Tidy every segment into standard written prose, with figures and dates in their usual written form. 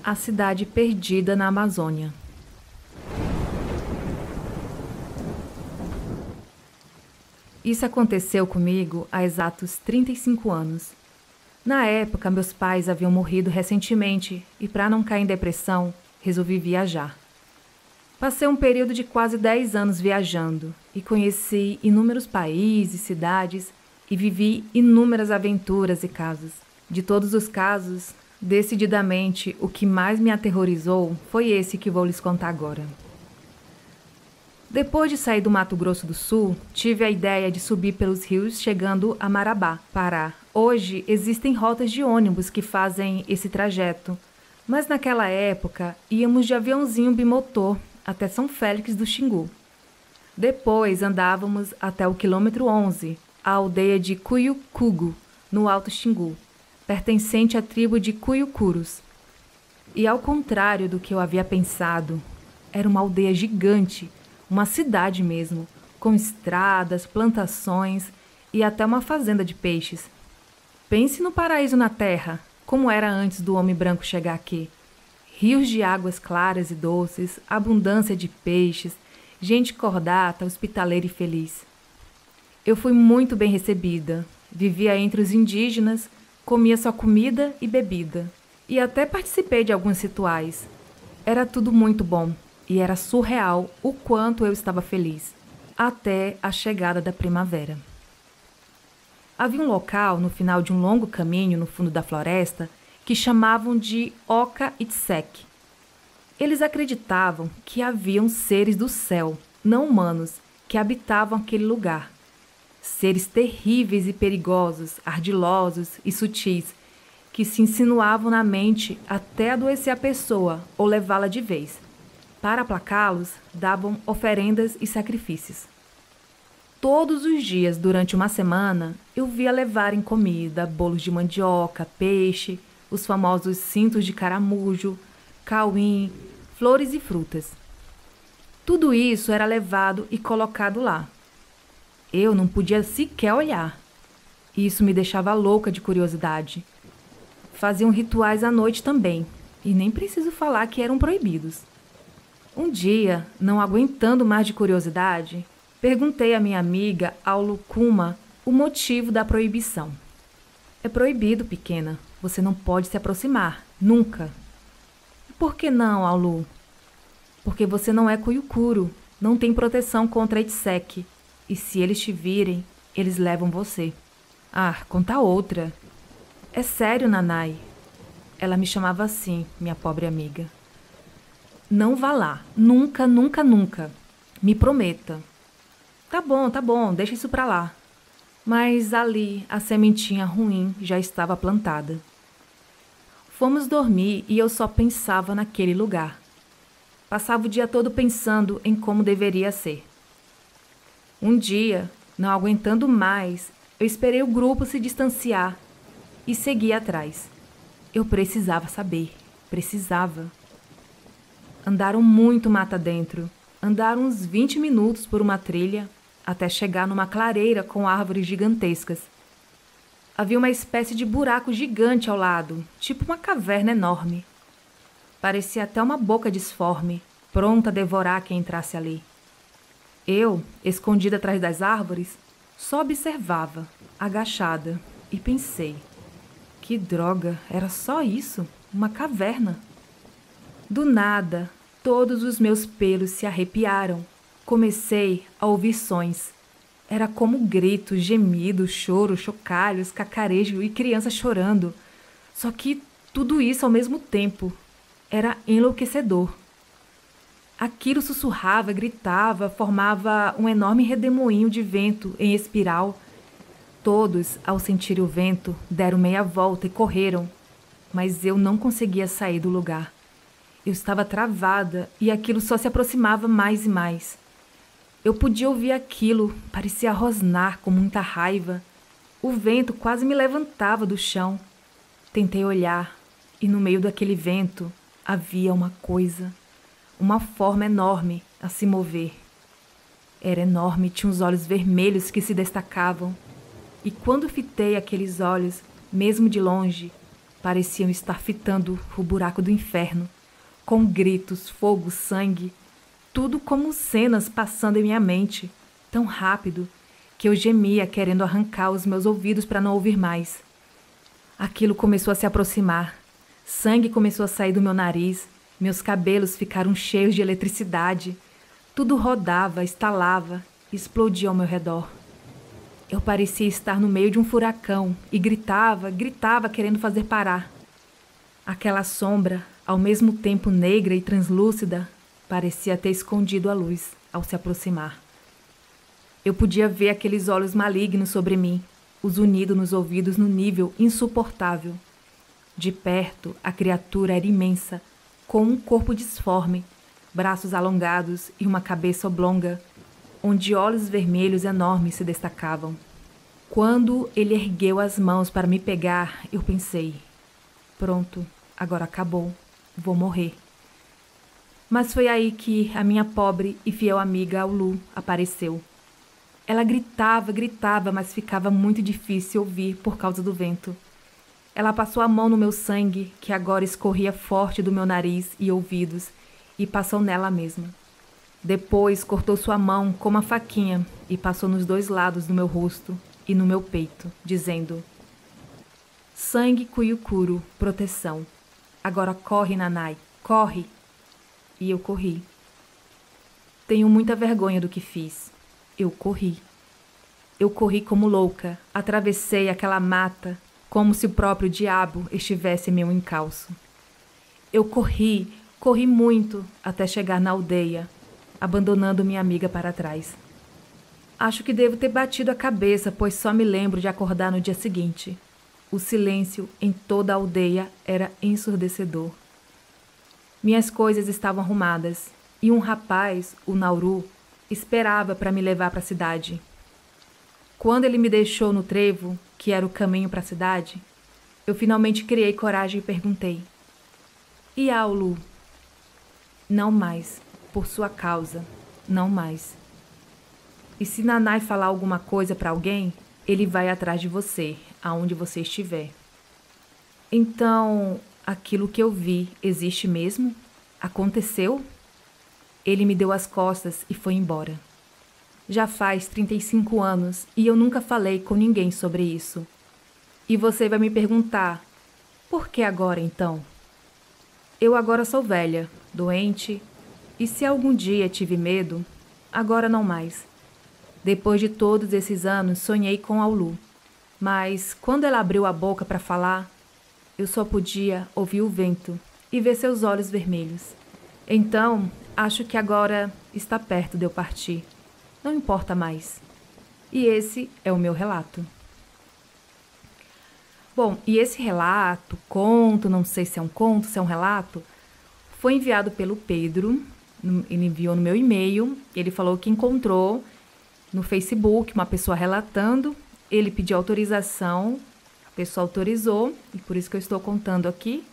A cidade perdida na Amazônia. Isso aconteceu comigo há exatos 35 anos. Na época, meus pais haviam morrido recentemente e, para não cair em depressão, resolvi viajar. Passei um período de quase 10 anos viajando e conheci inúmeros países, cidades e vivi inúmeras aventuras e casos. De todos os casos, decididamente, o que mais me aterrorizou foi esse que vou lhes contar agora. Depois de sair do Mato Grosso do Sul, tive a ideia de subir pelos rios chegando a Marabá, Pará. Hoje existem rotas de ônibus que fazem esse trajeto, mas naquela época íamos de aviãozinho bimotor até São Félix do Xingu. Depois andávamos até o quilômetro 11, a aldeia de Cuyucugo, no Alto Xingu, pertencente à tribo de Cuyucurus. E ao contrário do que eu havia pensado, era uma aldeia gigante, uma cidade mesmo, com estradas, plantações e até uma fazenda de peixes. Pense no paraíso na terra, como era antes do homem branco chegar aqui. Rios de águas claras e doces, abundância de peixes, gente cordata, hospitaleira e feliz. Eu fui muito bem recebida, vivia entre os indígenas, comia só comida e bebida. E até participei de alguns rituais. Era tudo muito bom. E era surreal o quanto eu estava feliz, até a chegada da primavera. Havia um local no final de um longo caminho no fundo da floresta que chamavam de Oca Itsek. Eles acreditavam que haviam seres do céu, não humanos, que habitavam aquele lugar. Seres terríveis e perigosos, ardilosos e sutis, que se insinuavam na mente até adoecer a pessoa ou levá-la de vez. Para aplacá-los, davam oferendas e sacrifícios. Todos os dias, durante uma semana, eu via levarem comida, bolos de mandioca, peixe, os famosos cintos de caramujo, cauim, flores e frutas. Tudo isso era levado e colocado lá. Eu não podia sequer olhar. Isso me deixava louca de curiosidade. Faziam rituais à noite também, e nem preciso falar que eram proibidos. Um dia, não aguentando mais de curiosidade, perguntei à minha amiga Aulukuma o motivo da proibição. É proibido, pequena. Você não pode se aproximar. Nunca. Por que não, Aulu? Porque você não é Cuyucuro. Não tem proteção contra Itsek. E se eles te virem, eles levam você. Ah, conta outra. É sério, Nanai. Ela me chamava assim, minha pobre amiga. Não vá lá. Nunca, nunca, nunca. Me prometa. Tá bom, deixa isso pra lá. Mas ali a sementinha ruim já estava plantada. Fomos dormir e eu só pensava naquele lugar. Passava o dia todo pensando em como deveria ser. Um dia, não aguentando mais, eu esperei o grupo se distanciar e segui atrás. Eu precisava saber. Precisava. Andaram muito mata dentro. Andaram uns 20 minutos por uma trilha até chegar numa clareira com árvores gigantescas. Havia uma espécie de buraco gigante ao lado, tipo uma caverna enorme. Parecia até uma boca disforme, pronta a devorar quem entrasse ali. Eu, escondida atrás das árvores, só observava, agachada, e pensei: que droga, era só isso? Uma caverna? Do nada, todos os meus pelos se arrepiaram. Comecei a ouvir sons. Era como gritos, gemidos, choro, chocalhos, cacarejo e criança chorando. Só que tudo isso ao mesmo tempo. Era enlouquecedor. Aquilo sussurrava, gritava, formava um enorme redemoinho de vento em espiral. Todos, ao sentir o vento, deram meia volta e correram. Mas eu não conseguia sair do lugar. Eu estava travada e aquilo só se aproximava mais e mais. Eu podia ouvir aquilo, parecia rosnar com muita raiva. O vento quase me levantava do chão. Tentei olhar e no meio daquele vento havia uma coisa, uma forma enorme a se mover. Era enorme, tinha uns olhos vermelhos que se destacavam. E quando fitei aqueles olhos, mesmo de longe, pareciam estar fitando o buraco do inferno, com gritos, fogo, sangue, tudo como cenas passando em minha mente, tão rápido que eu gemia querendo arrancar os meus ouvidos para não ouvir mais. Aquilo começou a se aproximar, sangue começou a sair do meu nariz, meus cabelos ficaram cheios de eletricidade, tudo rodava, estalava, explodia ao meu redor. Eu parecia estar no meio de um furacão e gritava, gritava querendo fazer parar. Aquela sombra, ao mesmo tempo negra e translúcida, parecia ter escondido a luz ao se aproximar. Eu podia ver aqueles olhos malignos sobre mim, os unidos nos ouvidos no nível insuportável. De perto, a criatura era imensa, com um corpo disforme, braços alongados e uma cabeça oblonga, onde olhos vermelhos enormes se destacavam. Quando ele ergueu as mãos para me pegar, eu pensei: pronto, agora acabou, vou morrer. Mas foi aí que a minha pobre e fiel amiga Aulu apareceu. Ela gritava, gritava, mas ficava muito difícil ouvir por causa do vento. Ela passou a mão no meu sangue, que agora escorria forte do meu nariz e ouvidos, e passou nela mesma. Depois cortou sua mão com uma faquinha e passou nos 2 lados do meu rosto e no meu peito, dizendo: sangue Cuyucuru, proteção. Agora corre, Nanai, corre! E eu corri. Tenho muita vergonha do que fiz. Eu corri. Eu corri como louca, atravessei aquela mata, como se o próprio diabo estivesse em meu encalço. Eu corri, corri muito, até chegar na aldeia, abandonando minha amiga para trás. Acho que devo ter batido a cabeça, pois só me lembro de acordar no dia seguinte. O silêncio em toda a aldeia era ensurdecedor. Minhas coisas estavam arrumadas, e um rapaz, o Nauru, esperava para me levar para a cidade. Quando ele me deixou no trevo, que era o caminho para a cidade, eu finalmente criei coragem e perguntei: e Aulu? Não mais, por sua causa, não mais. E se Nanai falar alguma coisa para alguém, ele vai atrás de você, aonde você estiver. Então, aquilo que eu vi existe mesmo? Aconteceu? Ele me deu as costas e foi embora. Já faz 35 anos e eu nunca falei com ninguém sobre isso. E você vai me perguntar: por que agora então? Eu agora sou velha, doente, e se algum dia tive medo, agora não mais. Depois de todos esses anos, sonhei com Aulu, mas quando ela abriu a boca para falar, eu só podia ouvir o vento e ver seus olhos vermelhos. Então, acho que agora está perto de eu partir. Não importa mais. E esse é o meu relato. Bom, e esse relato, conto, não sei se é um conto, se é um relato, foi enviado pelo Pedro. Ele enviou no meu e-mail. Ele falou que encontrou no Facebook uma pessoa relatando. Ele pediu autorização, a pessoa autorizou, e por isso que eu estou contando aqui.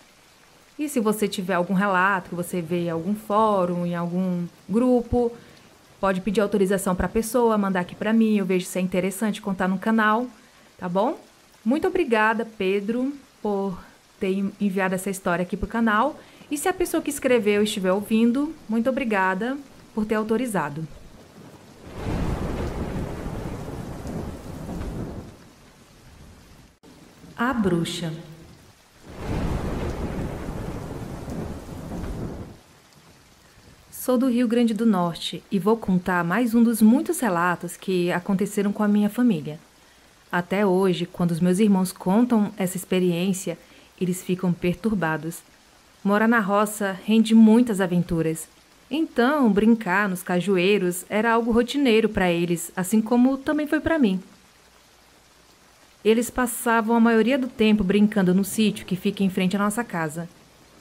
E se você tiver algum relato que você vê em algum fórum, em algum grupo, pode pedir autorização para a pessoa, mandar aqui para mim, eu vejo se é interessante contar no canal, tá bom? Muito obrigada, Pedro, por ter enviado essa história aqui para o canal. E se a pessoa que escreveu estiver ouvindo, muito obrigada por ter autorizado. A Bruxa. Sou do Rio Grande do Norte e vou contar mais um dos muitos relatos que aconteceram com a minha família. Até hoje, quando os meus irmãos contam essa experiência, eles ficam perturbados. Morar na roça rende muitas aventuras. Então, brincar nos cajueiros era algo rotineiro para eles, assim como também foi para mim. Eles passavam a maioria do tempo brincando no sítio que fica em frente à nossa casa.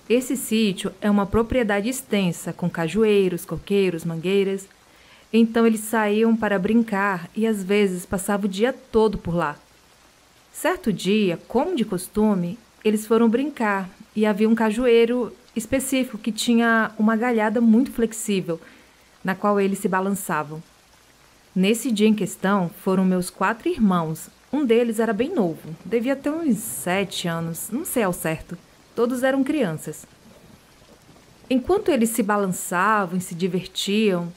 Esse sítio é uma propriedade extensa, com cajueiros, coqueiros, mangueiras. Então eles saíam para brincar e às vezes passavam o dia todo por lá. Certo dia, como de costume, eles foram brincar e havia um cajueiro específico que tinha uma galhada muito flexível, na qual eles se balançavam. Nesse dia em questão, foram meus 4 irmãos, Um deles era bem novo, devia ter uns 7 anos, não sei ao certo. Todos eram crianças. Enquanto eles se balançavam e se divertiam,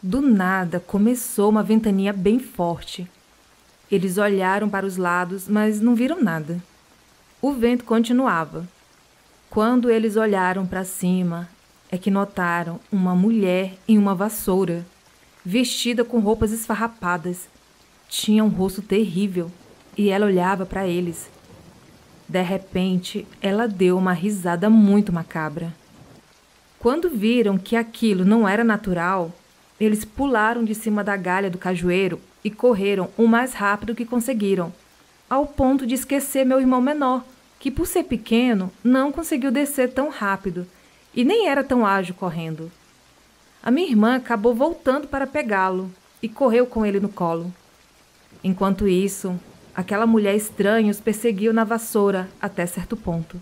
do nada começou uma ventania bem forte. Eles olharam para os lados, mas não viram nada. O vento continuava. Quando eles olharam para cima, é que notaram uma mulher em uma vassoura, vestida com roupas esfarrapadas. Tinha um rosto terrível e ela olhava para eles. De repente, ela deu uma risada muito macabra. Quando viram que aquilo não era natural, eles pularam de cima da galha do cajueiro e correram o mais rápido que conseguiram, ao ponto de esquecer meu irmão menor, que por ser pequeno não conseguiu descer tão rápido e nem era tão ágil correndo. A minha irmã acabou voltando para pegá-lo e correu com ele no colo. Enquanto isso, aquela mulher estranha os perseguiu na vassoura até certo ponto.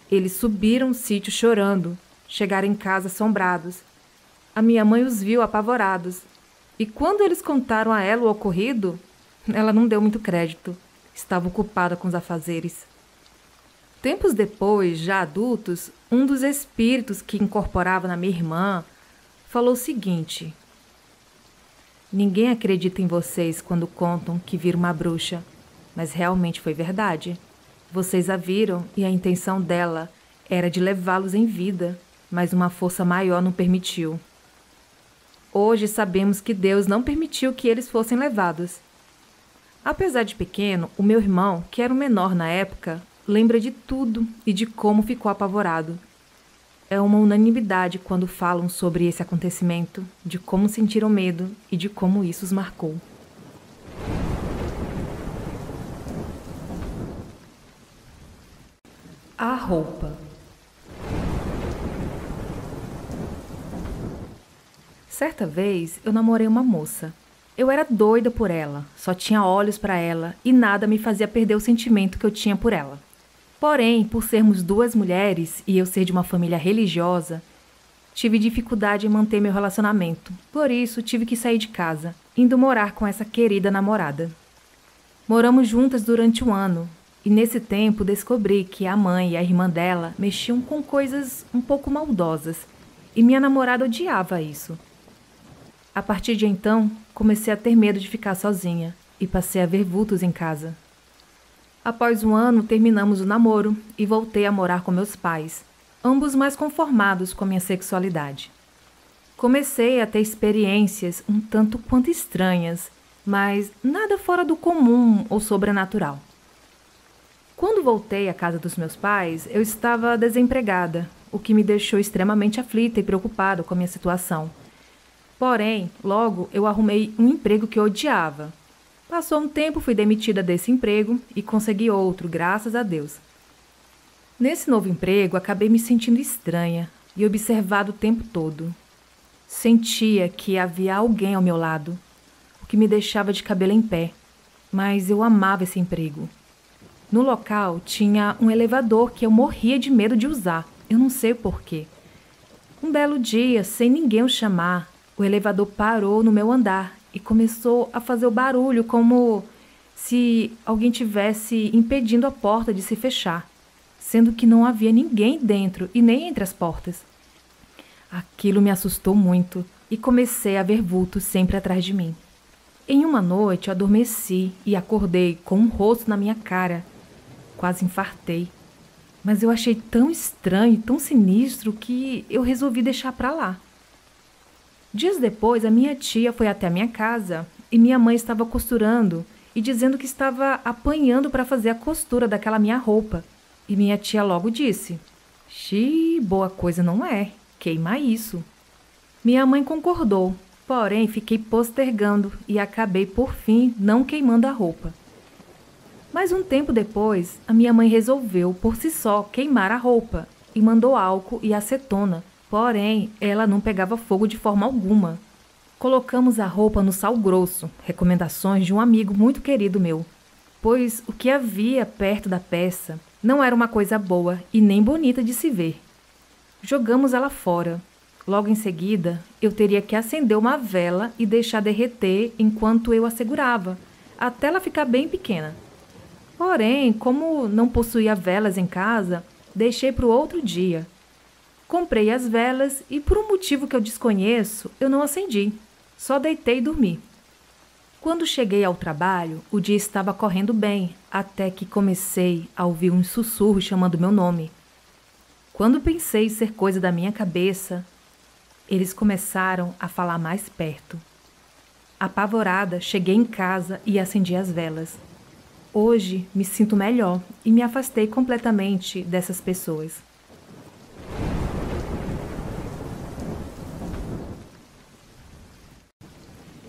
Eles subiram o sítio chorando, chegaram em casa assombrados. A minha mãe os viu apavorados, e quando eles contaram a ela o ocorrido, ela não deu muito crédito. Estava ocupada com os afazeres. Tempos depois, já adultos, um dos espíritos que incorporava na minha irmã falou o seguinte: ninguém acredita em vocês quando contam que viram uma bruxa, mas realmente foi verdade. Vocês a viram e a intenção dela era de levá-los em vida, mas uma força maior não permitiu. Hoje sabemos que Deus não permitiu que eles fossem levados. Apesar de pequeno, o meu irmão, que era o menor na época, lembra de tudo e de como ficou apavorado. É uma unanimidade quando falam sobre esse acontecimento, de como sentiram medo e de como isso os marcou. A roupa. Certa vez eu namorei uma moça. Eu era doida por ela, só tinha olhos para ela e nada me fazia perder o sentimento que eu tinha por ela. Porém, por sermos duas mulheres e eu ser de uma família religiosa, tive dificuldade em manter meu relacionamento. Por isso, tive que sair de casa, indo morar com essa querida namorada. Moramos juntas durante 1 ano e nesse tempo descobri que a mãe e a irmã dela mexiam com coisas um pouco maldosas e minha namorada odiava isso. A partir de então, comecei a ter medo de ficar sozinha e passei a ver vultos em casa. Após 1 ano, terminamos o namoro e voltei a morar com meus pais, ambos mais conformados com a minha sexualidade. Comecei a ter experiências um tanto quanto estranhas, mas nada fora do comum ou sobrenatural. Quando voltei à casa dos meus pais, eu estava desempregada, o que me deixou extremamente aflita e preocupada com a minha situação. Porém, logo eu arrumei um emprego que eu odiava. Passou um tempo, fui demitida desse emprego e consegui outro, graças a Deus. Nesse novo emprego, acabei me sentindo estranha e observada o tempo todo. Sentia que havia alguém ao meu lado, o que me deixava de cabelo em pé, mas eu amava esse emprego. No local tinha um elevador que eu morria de medo de usar, eu não sei o porquê. Um belo dia, sem ninguém o chamar, o elevador parou no meu andar e começou a fazer o barulho como se alguém tivesse impedindo a porta de se fechar, sendo que não havia ninguém dentro e nem entre as portas. Aquilo me assustou muito e comecei a ver vultos sempre atrás de mim. Em uma noite eu adormeci e acordei com um rosto na minha cara. Quase infartei, mas eu achei tão estranho e tão sinistro que eu resolvi deixar pra lá. Dias depois, a minha tia foi até a minha casa e minha mãe estava costurando e dizendo que estava apanhando para fazer a costura daquela minha roupa. E minha tia logo disse: "Xiii, boa coisa não é, queima isso." Minha mãe concordou, porém fiquei postergando e acabei por fim não queimando a roupa. Mas um tempo depois, a minha mãe resolveu por si só queimar a roupa e mandou álcool e acetona. Porém, ela não pegava fogo de forma alguma. Colocamos a roupa no sal grosso, recomendações de um amigo muito querido meu, pois o que havia perto da peça não era uma coisa boa e nem bonita de se ver. Jogamos ela fora. Logo em seguida, eu teria que acender uma vela e deixar derreter enquanto eu a segurava, até ela ficar bem pequena. Porém, como não possuía velas em casa, deixei para o outro dia. Comprei as velas e, por um motivo que eu desconheço, eu não acendi. Só deitei e dormi. Quando cheguei ao trabalho, o dia estava correndo bem, até que comecei a ouvir um sussurro chamando meu nome. Quando pensei ser coisa da minha cabeça, eles começaram a falar mais perto. Apavorada, cheguei em casa e acendi as velas. Hoje me sinto melhor e me afastei completamente dessas pessoas.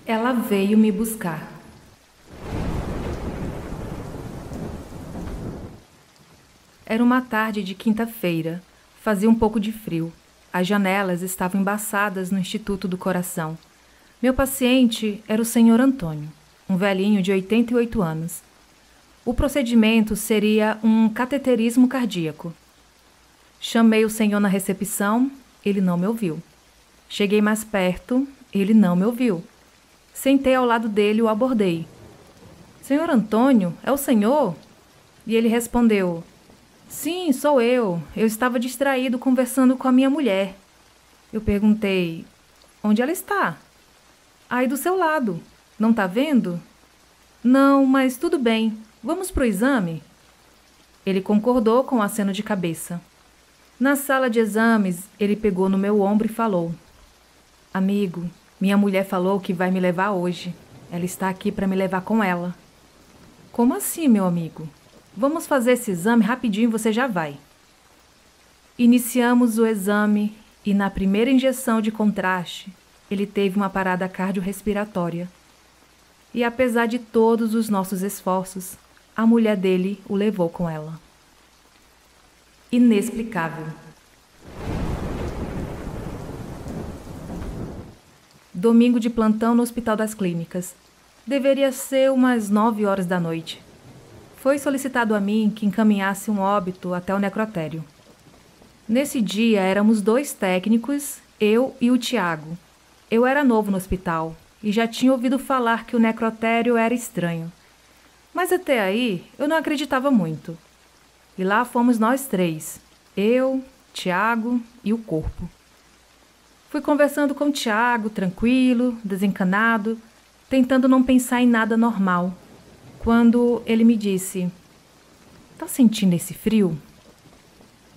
Ela veio me buscar. Era uma tarde de quinta-feira. Fazia um pouco de frio. As janelas estavam embaçadas no Instituto do Coração. Meu paciente era o Sr. Antônio, um velhinho de 88 anos. O procedimento seria um cateterismo cardíaco. Chamei o senhor na recepção, ele não me ouviu. Cheguei mais perto, ele não me ouviu. Sentei ao lado dele e o abordei. Senhor Antônio, é o senhor? E ele respondeu: Sim, sou eu. Eu estava distraído conversando com a minha mulher. Eu perguntei: Onde ela está? Aí do seu lado. Não tá vendo? Não, mas tudo bem. Vamos pro exame? Ele concordou com o aceno de cabeça. Na sala de exames, ele pegou no meu ombro e falou: Amigo, minha mulher falou que vai me levar hoje. Ela está aqui para me levar com ela. Como assim, meu amigo? Vamos fazer esse exame rapidinho e você já vai. Iniciamos o exame e na primeira injeção de contraste, ele teve uma parada cardiorrespiratória. E apesar de todos os nossos esforços, a mulher dele o levou com ela. Inexplicável. Domingo de plantão no Hospital das Clínicas. Deveria ser umas 9 horas da noite. Foi solicitado a mim que encaminhasse um óbito até o necrotério. Nesse dia éramos 2 técnicos, eu e o Tiago. Eu era novo no hospital e já tinha ouvido falar que o necrotério era estranho. Mas até aí eu não acreditava muito. E lá fomos nós 3, eu, Tiago e o corpo. Fui conversando com o Tiago, tranquilo, desencanado, tentando não pensar em nada normal, quando ele me disse: Tá sentindo esse frio?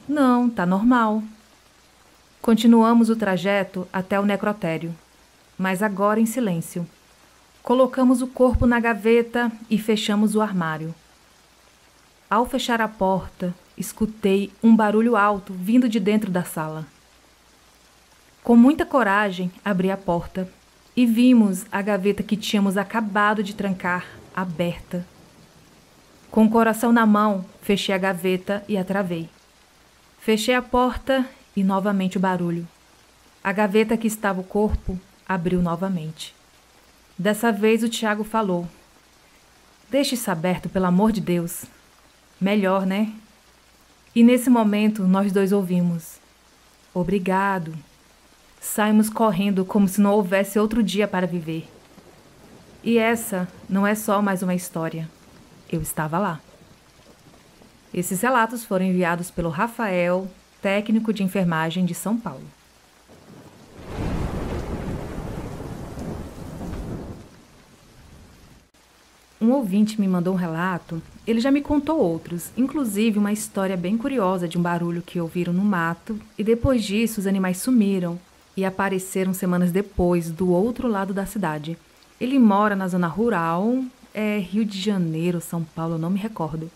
Não, tá normal. Continuamos o trajeto até o necrotério, mas agora em silêncio. Colocamos o corpo na gaveta e fechamos o armário. Ao fechar a porta, escutei um barulho alto vindo de dentro da sala. Com muita coragem, abri a porta e vimos a gaveta que tínhamos acabado de trancar aberta. Com o coração na mão, fechei a gaveta e a travei. Fechei a porta e novamente o barulho. A gaveta que estava o corpo abriu novamente. Dessa vez o Tiago falou: Deixe isso aberto, pelo amor de Deus. Melhor, né? E nesse momento nós 2 ouvimos: Obrigado. Saímos correndo como se não houvesse outro dia para viver. E essa não é só mais uma história. Eu estava lá. Esses relatos foram enviados pelo Rafael, técnico de enfermagem de São Paulo. Um ouvinte me mandou um relato. Ele já me contou outros, inclusive uma história bem curiosa de um barulho que ouviram no mato e depois disso os animais sumiram e apareceram semanas depois do outro lado da cidade. Ele mora na zona rural, Rio de Janeiro, São Paulo, não me recordo.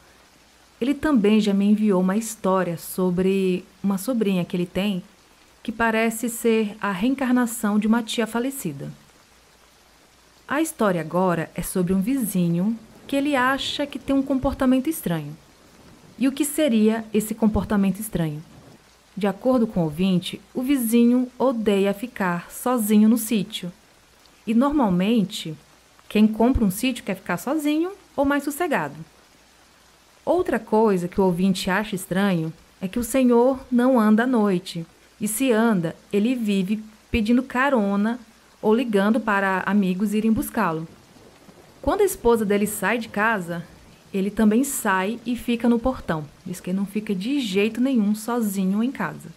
Ele também já me enviou uma história sobre uma sobrinha que ele tem que parece ser a reencarnação de uma tia falecida. A história agora é sobre um vizinho que ele acha que tem um comportamento estranho. E o que seria esse comportamento estranho? De acordo com o ouvinte, o vizinho odeia ficar sozinho no sítio. E normalmente, quem compra um sítio quer ficar sozinho ou mais sossegado. Outra coisa que o ouvinte acha estranho é que o senhor não anda à noite. E se anda, ele vive pedindo carona ou ligando para amigos irem buscá-lo. Quando a esposa dele sai de casa, ele também sai e fica no portão. Diz que ele não fica de jeito nenhum sozinho em casa.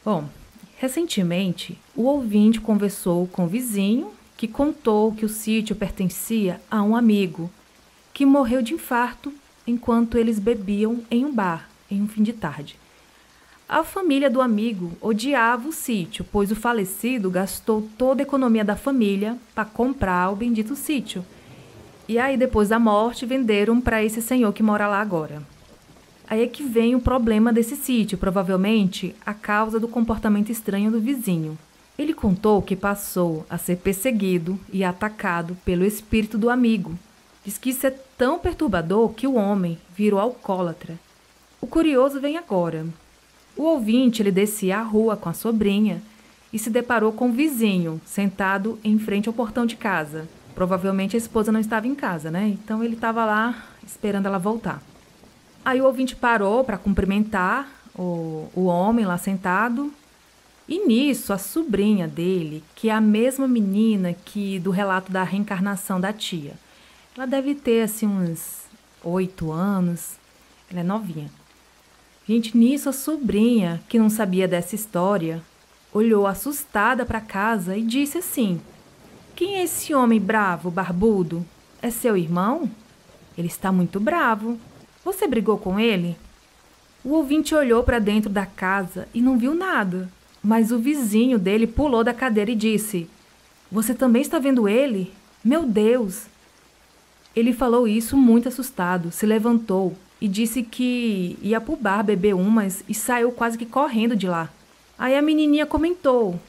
Bom, recentemente, o ouvinte conversou com o vizinho que contou que o sítio pertencia a um amigo que morreu de infarto enquanto eles bebiam em um bar, em um fim de tarde. A família do amigo odiava o sítio, pois o falecido gastou toda a economia da família para comprar o bendito sítio. E aí, depois da morte, venderam para esse senhor que mora lá agora. Aí é que vem o problema desse sítio, provavelmente a causa do comportamento estranho do vizinho. Ele contou que passou a ser perseguido e atacado pelo espírito do amigo. Diz que isso é tão perturbador que o homem virou alcoólatra. O curioso vem agora. O ouvinte ele descia a rua com a sobrinha e se deparou com o vizinho sentado em frente ao portão de casa. Provavelmente a esposa não estava em casa, né? Então ele estava lá esperando ela voltar. Aí o ouvinte parou para cumprimentar o homem lá sentado. E nisso a sobrinha dele, que é a mesma menina que do relato da reencarnação da tia, ela deve ter assim uns 8 anos, ela é novinha. Gente, nisso a sobrinha, que não sabia dessa história, olhou assustada para casa e disse assim: "Quem é esse homem bravo, barbudo? É seu irmão? Ele está muito bravo. Você brigou com ele?" O ouvinte olhou para dentro da casa e não viu nada, mas o vizinho dele pulou da cadeira e disse: "Você também está vendo ele? Meu Deus!" Ele falou isso muito assustado, se levantou e disse que ia pro bar beber umas e saiu quase que correndo de lá. Aí a menininha comentou: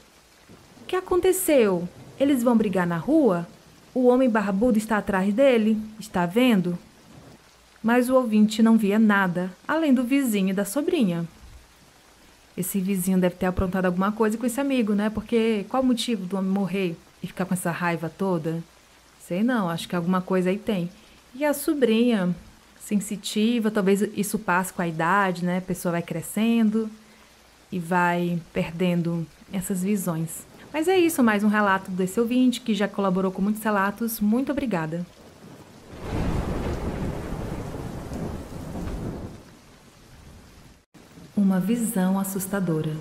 "O que aconteceu? Eles vão brigar na rua? O homem barbudo está atrás dele? Está vendo?" Mas o ouvinte não via nada, além do vizinho e da sobrinha. Esse vizinho deve ter aprontado alguma coisa com esse amigo, né? Porque qual o motivo do homem morrer e ficar com essa raiva toda? Sei não, acho que alguma coisa aí tem. E a sobrinha, sensitiva, talvez isso passe com a idade, né? A pessoa vai crescendo e vai perdendo essas visões. Mas é isso, mais um relato desse ouvinte que já colaborou com muitos relatos. Muito obrigada. Uma visão assustadora.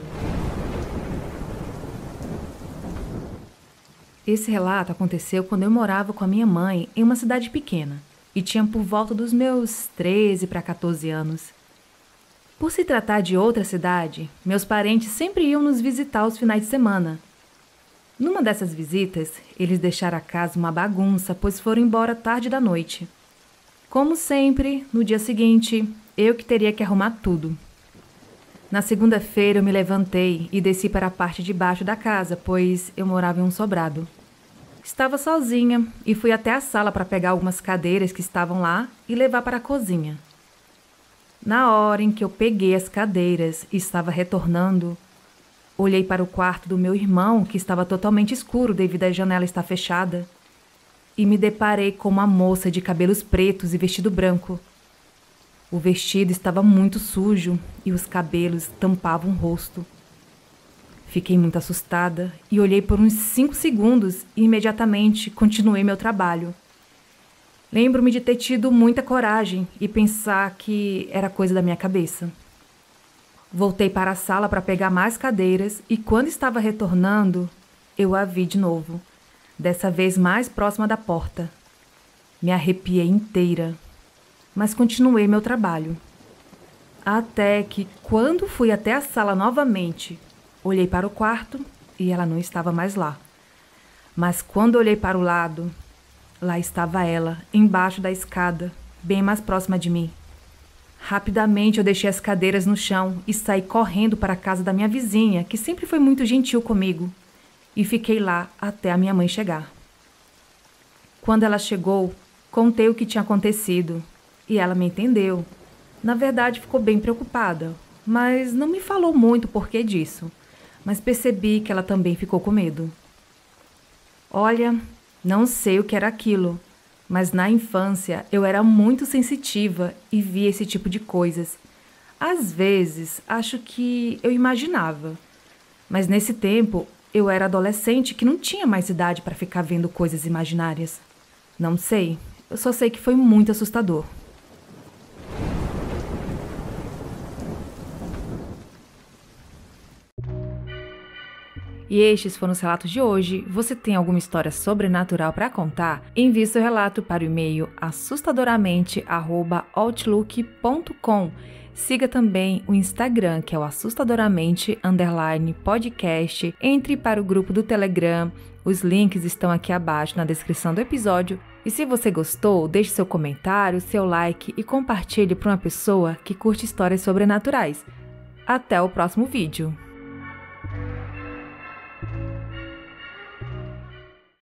Esse relato aconteceu quando eu morava com a minha mãe em uma cidade pequena e tinha por volta dos meus 13 para 14 anos. Por se tratar de outra cidade, meus parentes sempre iam nos visitar aos finais de semana. Numa dessas visitas, eles deixaram a casa uma bagunça, pois foram embora tarde da noite. Como sempre, no dia seguinte, eu que teria que arrumar tudo. Na segunda-feira eu me levantei e desci para a parte de baixo da casa, pois eu morava em um sobrado. Estava sozinha e fui até a sala para pegar algumas cadeiras que estavam lá e levar para a cozinha. Na hora em que eu peguei as cadeiras e estava retornando, olhei para o quarto do meu irmão, que estava totalmente escuro devido à janela estar fechada, e me deparei com uma moça de cabelos pretos e vestido branco. O vestido estava muito sujo e os cabelos tampavam o rosto. Fiquei muito assustada e olhei por uns 5 segundos e imediatamente continuei meu trabalho. Lembro-me de ter tido muita coragem e pensar que era coisa da minha cabeça. Voltei para a sala para pegar mais cadeiras e quando estava retornando, eu a vi de novo, dessa vez mais próxima da porta. Me arrepiei inteira, mas continuei meu trabalho. Até que, quando fui até a sala novamente, olhei para o quarto e ela não estava mais lá. Mas quando olhei para o lado, lá estava ela, embaixo da escada, bem mais próxima de mim. Rapidamente eu deixei as cadeiras no chão e saí correndo para a casa da minha vizinha, que sempre foi muito gentil comigo, e fiquei lá até a minha mãe chegar. Quando ela chegou, contei o que tinha acontecido e ela me entendeu. Na verdade, ficou bem preocupada, mas não me falou muito o porquê disso. Mas percebi que ela também ficou com medo. Olha, não sei o que era aquilo, mas na infância eu era muito sensitiva e via esse tipo de coisas. Às vezes, acho que eu imaginava, mas nesse tempo eu era adolescente que não tinha mais idade para ficar vendo coisas imaginárias. Não sei, Eu só sei que foi muito assustador. E estes foram os relatos de hoje. Você tem alguma história sobrenatural para contar? Envie seu relato para o e-mail assustadoramente@outlook.com. Siga também o Instagram, que é o assustadoramente_podcast. Entre para o grupo do Telegram. Os links estão aqui abaixo na descrição do episódio. E se você gostou, deixe seu comentário, seu like e compartilhe para uma pessoa que curte histórias sobrenaturais. Até o próximo vídeo!